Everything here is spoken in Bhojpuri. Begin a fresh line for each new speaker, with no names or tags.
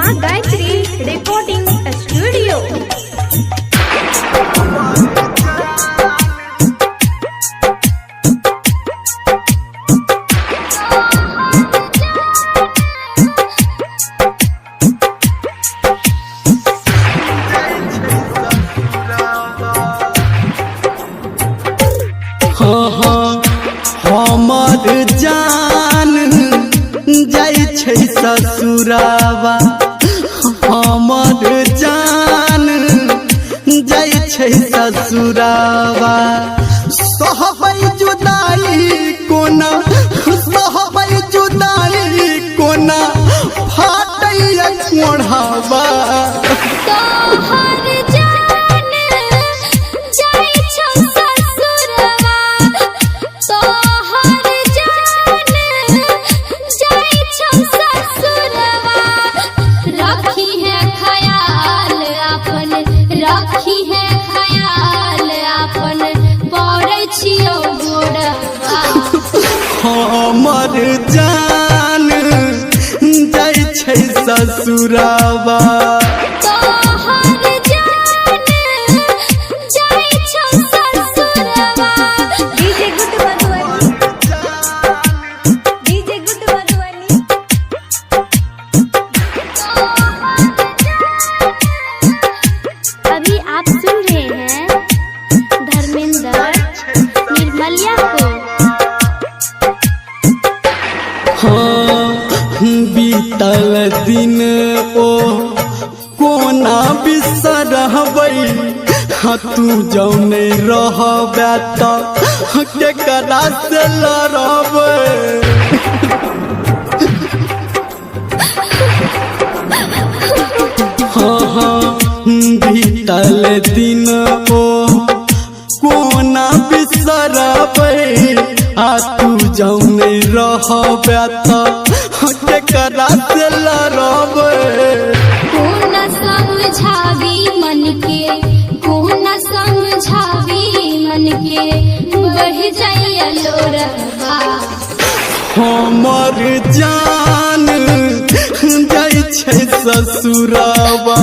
माँ गायत्री रिकॉर्डिंग स्टूडियो।
हमर जान जाइ छै ससुरावा, हमर जान जाइ छै ससुरावा। सहबै जुदाई कोना, सहबै जुदाई कोना, फाटैया मोढ़ावा। हमर जान जाइ छै ससुरावा।
अभी आप सुन रहे हैं धर्मेंद्र निर्मलिया को।
बीतल दिन ओ कोना बिसरबै, तू जौने रहबे त केकरा से लड़बै। बीतल दिन ओ कोना बिसरबै, तू जौने रहबे त केकरा से लड़बै।
कौन समझावी मन के, कौन समझावी मन के, बढ़ जाइया लोरवा।
हमर जान जाइ छै ससुरावा।